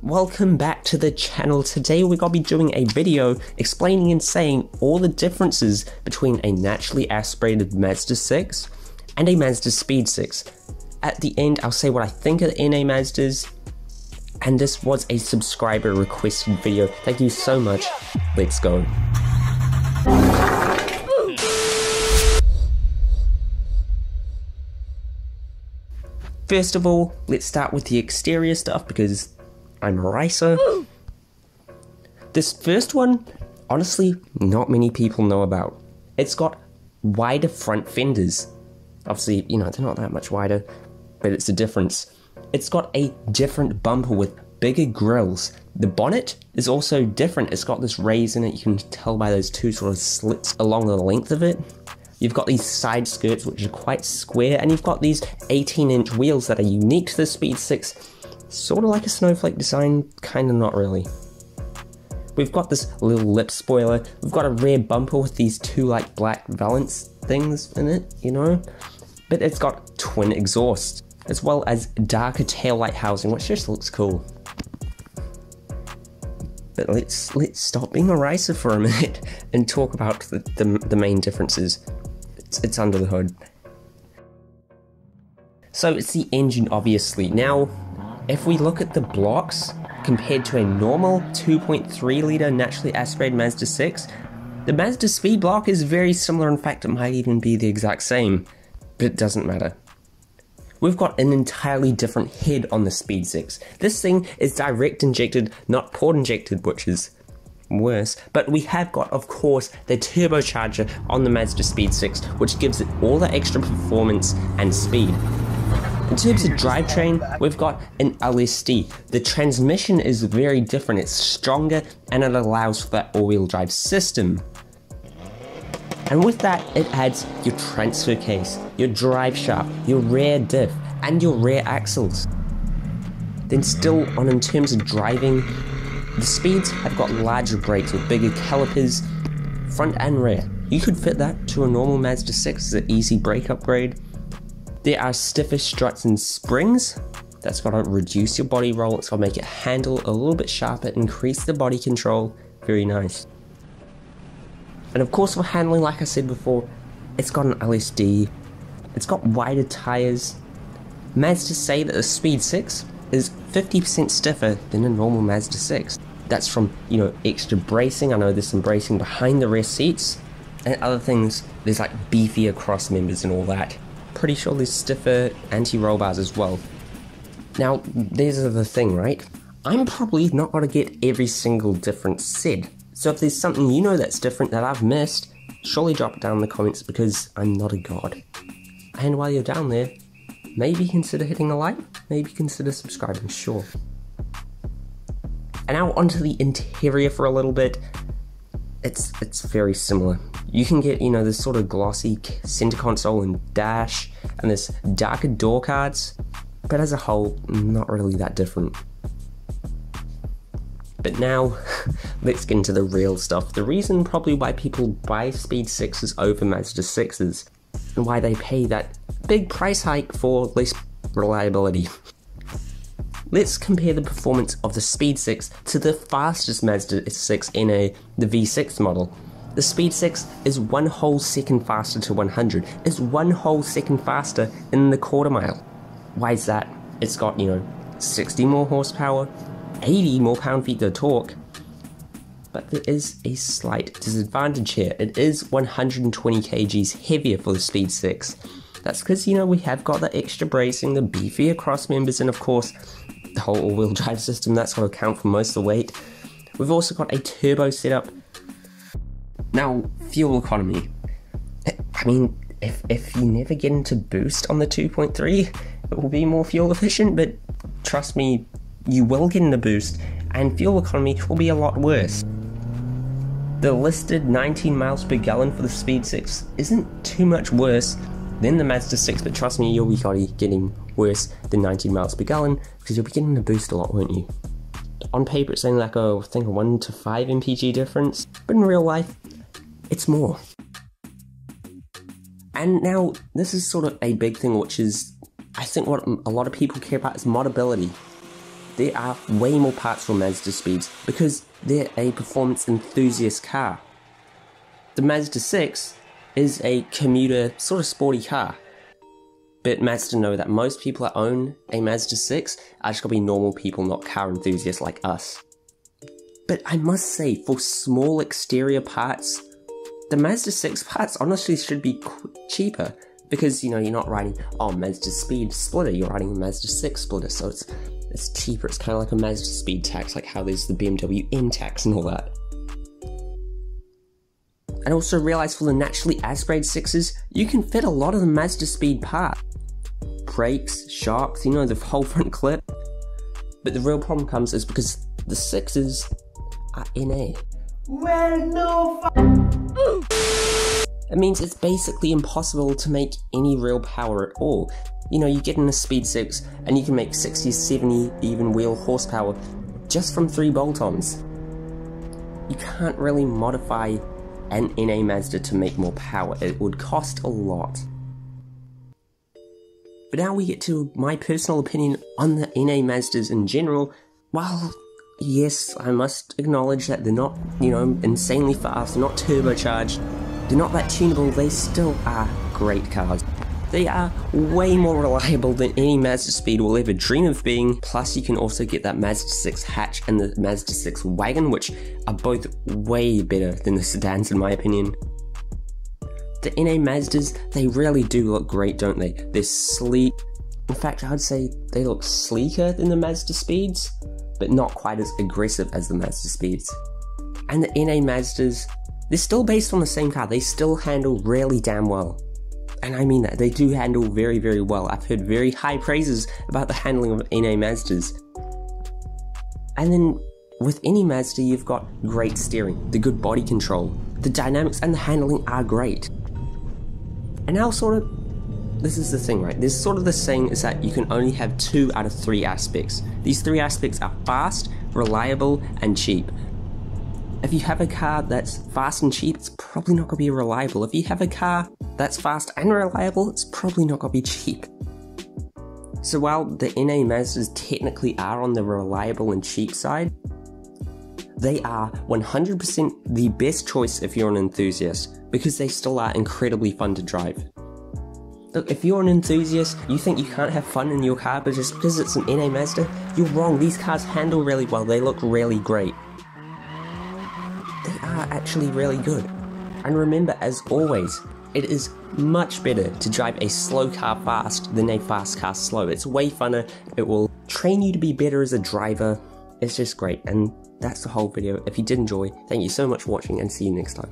Welcome back to the channel. Today we're going to be doing a video explaining and saying all the differences between a naturally aspirated Mazda 6 and a MazdaSPEED 6. At the end I'll say what I think of the NA Mazdas, and this was a subscriber requested video. Thank you so much. Let's go. First of all, let's start with the exterior stuff because I'm a racer. This first one, honestly, not many people know about. It's got wider front fenders. Obviously, you know, they're not that much wider, but it's a difference. It's got a different bumper with bigger grills. The bonnet is also different. It's got this raise in it. You can tell by those two sort of slits along the length of it. You've got these side skirts which are quite square, and you've got these 18-inch wheels that are unique to the Speed 6. Sort of like a snowflake design, kind of not really. We've got this little lip spoiler. We've got a rear bumper with these two like black valance things in it, you know? But it's got twin exhausts, as well as darker taillight housing, which just looks cool. But let's stop being a racer for a minute and talk about the main differences. It's under the hood. So it's the engine, obviously. Now, if we look at the blocks compared to a normal 2.3 litre naturally aspirated Mazda 6, the MazdaSPEED block is very similar. In fact, it might even be the exact same, but it doesn't matter. We've got an entirely different head on the Speed 6. This thing is direct injected, not port injected, which is worse. But we have got, of course, the turbocharger on the MazdaSPEED 6, which gives it all the extra performance and speed. In terms of drivetrain, we've got an LSD. The transmission is very different. It's stronger and it allows for that all-wheel drive system. And with that, it adds your transfer case, your drive shaft, your rear diff, and your rear axles. Then still on in terms of driving, the Speeds have got larger brakes with bigger calipers, front and rear. You could fit that to a normal Mazda 6 as an easy brake upgrade. There are stiffer struts and springs. That's got to reduce your body roll. It's got to make it handle a little bit sharper, increase the body control. Very nice. And of course for handling, like I said before, it's got an LSD. It's got wider tires. Mazda say that the Speed 6 is 50% stiffer than a normal Mazda 6. That's from, you know, extra bracing. I know there's some bracing behind the rear seats. And other things, there's like beefier cross members and all that. Pretty sure there's stiffer anti-roll bars as well. Now, there's the thing, right? I'm probably not going to get every single difference said. So if there's something you know that's different that I've missed, surely drop it down in the comments because I'm not a god. And while you're down there, maybe consider hitting a like, maybe consider subscribing, sure. And now onto the interior for a little bit. It's very similar. You can get, you know, this sort of glossy center console and dash, and this darker door cards, but as a whole, not really that different. But now, let's get into the real stuff. The reason probably why people buy Speed 6s over Mazda 6s, and why they pay that big price hike for less reliability. Let's compare the performance of the Speed 6 to the fastest Mazda 6 NA, the V6 model. The Speed 6 is 1 whole second faster to 100. It's 1 whole second faster in the quarter mile. Why is that? It's got, you know, 60 more horsepower, 80 more pound-feet of torque. But there is a slight disadvantage here. It is 120 kgs heavier for the Speed 6. That's because, you know, we have got the extra bracing, the beefier cross members, and of course, the whole all-wheel drive system. That's got to account for most of the weight. We've also got a turbo setup. Now, fuel economy. I mean, if you never get into boost on the 2.3, it will be more fuel efficient, but trust me, you will get into boost, and fuel economy will be a lot worse. The listed 19 miles per gallon for the Speed 6 isn't too much worse than the Mazda 6, but trust me, you'll be getting worse than 19 miles per gallon, because you'll be getting the boost a lot, won't you? On paper it's only like I think a 1 to 5 mpg difference, but in real life, it's more. And now, this is sort of a big thing, which is, I think what a lot of people care about is modability. there are way more parts for MazdaSPEEDs because they're a performance enthusiast car. The Mazda 6 is a commuter, sort of sporty car. But Mazda know that most people that own a Mazda 6 are just gonna be normal people, not car enthusiasts like us. But I must say, for small exterior parts, the Mazda 6 parts honestly should be cheaper. Because, you know, you're not riding, oh, MazdaSPEED splitter, you're riding a Mazda 6 splitter, so it's cheaper. It's kind of like a MazdaSPEED tax, like how there's the BMW M tax and all that. And also realize for the naturally aspirated 6s, you can fit a lot of the MazdaSPEED parts. Brakes, shocks, you know, the whole front clip. But the real problem comes is because the 6s are NA. Well, no It means it's basically impossible to make any real power at all. You know, you get in a Speed 6 and you can make 60, 70 even wheel horsepower just from 3 bolt-ons. You can't really modify an NA Mazda to make more power. It would cost a lot. But now we get to my personal opinion on the NA Mazdas in general. While, yes, I must acknowledge that they're not, you know, insanely fast, they're not turbocharged, they're not that tunable, they still are great cars. They are way more reliable than any MazdaSPEED will ever dream of being, plus you can also get that Mazda 6 hatch and the Mazda 6 wagon, which are both way better than the sedans in my opinion. The NA Mazdas, they really do look great, don't they? They're sleek. In fact, I'd say they look sleeker than the MazdaSPEEDs, but not quite as aggressive as the MazdaSPEEDs. And the NA Mazdas, they're still based on the same car, they still handle really damn well. And I mean that, they do handle very, very well. I've heard very high praises about the handling of NA Mazdas. And then, with any Mazda, you've got great steering, the good body control, the dynamics and the handling are great. And now this is the thing, right? There's sort of the saying is that you can only have 2 out of 3 aspects. These 3 aspects are fast, reliable, and cheap. If you have a car that's fast and cheap, it's probably not going to be reliable. If you have a car that's fast and reliable, it's probably not going to be cheap. So while the NA Mazdas technically are on the reliable and cheap side, they are 100% the best choice if you're an enthusiast, because they still are incredibly fun to drive. Look, if you're an enthusiast, you think you can't have fun in your car but just because it's an NA Mazda, you're wrong. These cars handle really well, they look really great. They are actually really good. And remember, as always, it is much better to drive a slow car fast than a fast car slow. It's way funner, it will train you to be better as a driver. It's just great, and that's the whole video. If you did enjoy, thank you so much for watching and see you next time.